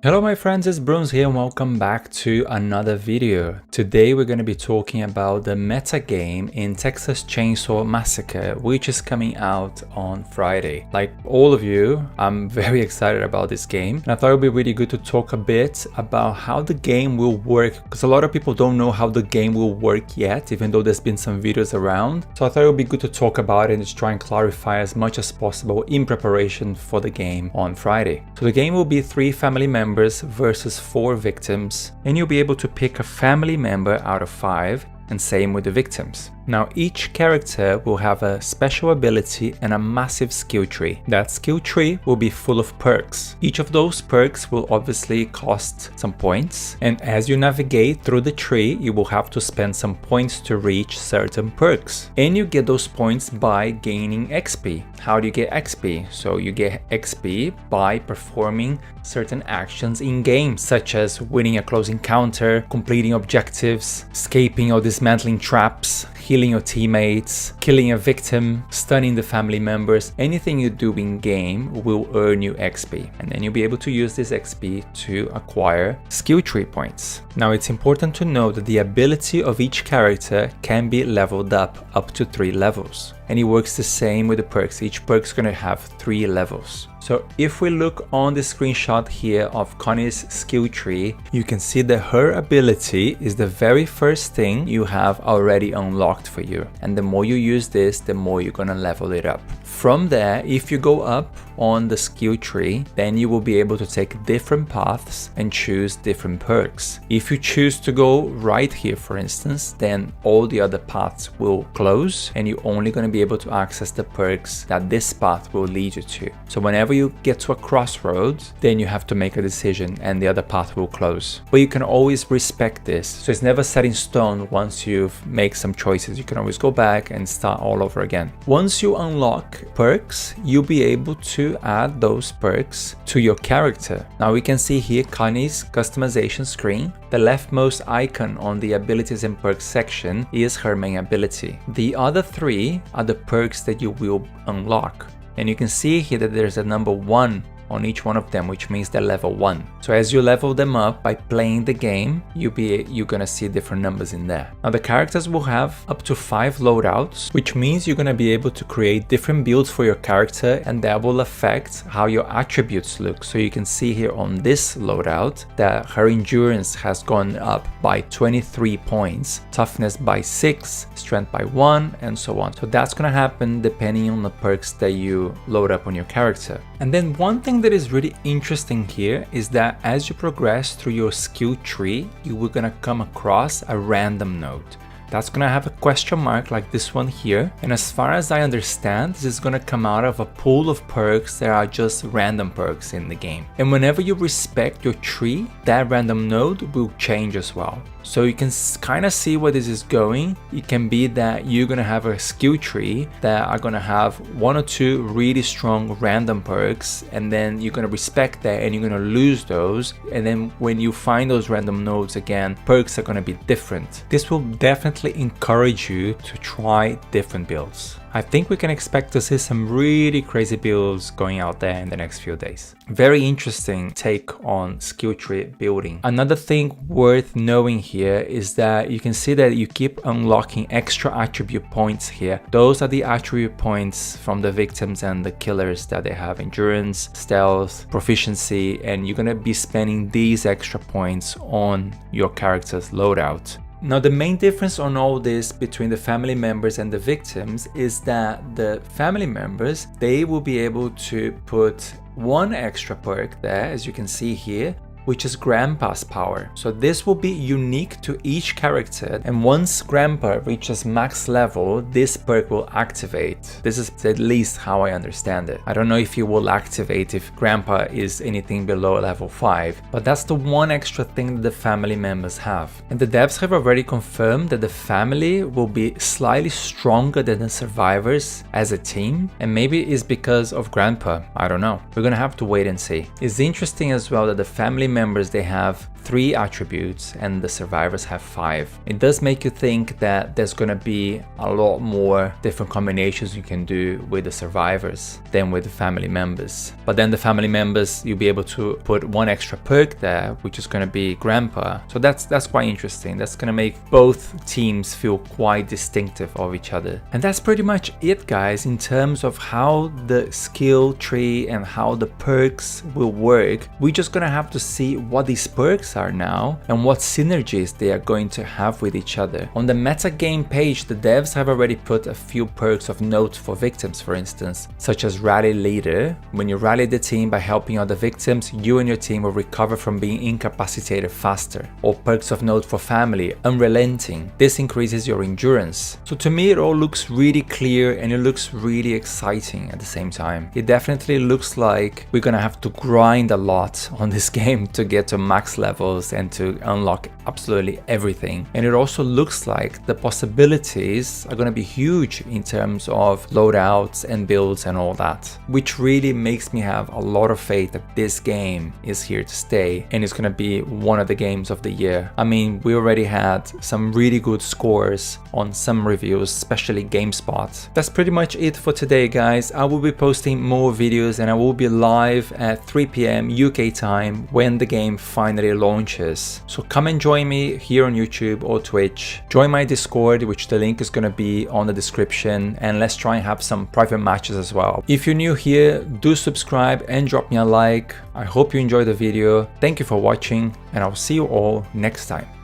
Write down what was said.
Hello my friends, it's Bruns here and welcome back to another video. Today we're going to be talking about the meta game in Texas Chainsaw Massacre, which is coming out on Friday. Like all of you, I'm very excited about this game and I thought it would be really good to talk a bit about how the game will work, because a lot of people don't know how the game will work yet, even though there's been some videos around. So I thought it would be good to talk about it and just try and clarify as much as possible in preparation for the game on Friday. So the game will be 3 family members versus 4 victims, and you'll be able to pick a family member out of 5, and same with the victims. Now each character will have a special ability and a massive skill tree. That skill tree will be full of perks. Each of those perks will obviously cost some points, and as you navigate through the tree you will have to spend some points to reach certain perks. And you get those points by gaining XP. How do you get XP? So you get XP by performing certain actions in game, such as winning a close encounter, completing objectives, escaping or dismantling traps, healing your teammates, killing a victim, stunning the family members. Anything you do in game will earn you XP, and then you'll be able to use this XP to acquire skill tree points. Now it's important to note that the ability of each character can be leveled up to 3 levels, and it works the same with the perks. Each perk is going to have 3 levels. So if we look on the screenshot here of Connie's skill tree, you can see that her ability is the very first thing you have already unlocked for you. And the more you use this, the more you're gonna level it up. From there, if you go up on the skill tree, then you will be able to take different paths and choose different perks. If you choose to go right here, for instance, then all the other paths will close and you're only going to be able to access the perks that this path will lead you to. So whenever you get to a crossroads, then you have to make a decision and the other path will close. But you can always respect this. So it's never set in stone. Once you've made some choices, you can always go back and start all over again. Once you unlock perks, you'll be able to add those perks to your character. Now we can see here Connie's customization screen. The leftmost icon on the abilities and perks section is her main ability. The other 3 are the perks that you will unlock. And you can see here that there's a number 1 on each one of them, which means they're level 1. So as you level them up by playing the game, you're gonna see different numbers in there. Now the characters will have up to 5 loadouts, which means you're gonna be able to create different builds for your character, and that will affect how your attributes look. So you can see here on this loadout that her endurance has gone up by 23 points, toughness by 6, strength by 1, and so on. So that's gonna happen depending on the perks that you load up on your character. And then one thing that is really interesting here is that as you progress through your skill tree, you are gonna come across a random node. That's gonna have a question mark like this one here, and as far as I understand, this is gonna come out of a pool of perks that are just random perks in the game. And whenever you respect your tree, that random node will change as well. So you can kind of see where this is going. It can be that you're gonna have a skill tree that are gonna have 1 or 2 really strong random perks, and then you're gonna respect that and you're gonna lose those. And then when you find those random nodes again, perks are gonna be different. This will definitely encourage you to try different builds. I think we can expect to see some really crazy builds going out there in the next few days. Very interesting take on skill tree building. Another thing worth knowing here is that you can see that you keep unlocking extra attribute points here. Those are the attribute points from the victims and the killers that they have endurance, stealth, proficiency, and you're gonna be spending these extra points on your character's loadout. Now the main difference on all this between the family members and the victims is that the family members, they will be able to put 1 extra perk there, as you can see here, which is Grandpa's power. So this will be unique to each character, and once Grandpa reaches max level, this perk will activate. This is at least how I understand it. I don't know if it will activate if Grandpa is anything below level 5, but that's the one extra thing that the family members have. And the devs have already confirmed that the family will be slightly stronger than the survivors as a team, and maybe it's because of Grandpa. I don't know. We're gonna have to wait and see. It's interesting as well that the family members, they have 3 attributes and the survivors have 5. It does make you think that there's gonna be a lot more different combinations you can do with the survivors than with the family members. But then the family members, you'll be able to put one extra perk there, which is gonna be Grandpa. So that's quite interesting. That's gonna make both teams feel quite distinctive of each other. And that's pretty much it, guys, in terms of how the skill tree and how the perks will work. We're just gonna have to see what these perks are now and what synergies they are going to have with each other. On the metagame page, the devs have already put a few perks of note for victims, for instance, such as Rally Leader. When you rally the team by helping other victims, you and your team will recover from being incapacitated faster. Or perks of note for family, Unrelenting. This increases your endurance. So to me, it all looks really clear and it looks really exciting at the same time. It definitely looks like we're gonna have to grind a lot on this game to get to max levels and to unlock absolutely everything. And it also looks like the possibilities are gonna be huge in terms of loadouts and builds and all that, which really makes me have a lot of faith that this game is here to stay and it's gonna be one of the games of the year. I mean, we already had some really good scores on some reviews, especially GameSpot. That's pretty much it for today, guys. I will be posting more videos and I will be live at 3 p.m. UK time when the game finally launches. So come and join me here on YouTube or Twitch. Join my Discord, which the link is going to be on the description, and let's try and have some private matches as well. If you're new here, do subscribe and drop me a like. I hope you enjoyed the video. Thank you for watching and I'll see you all next time.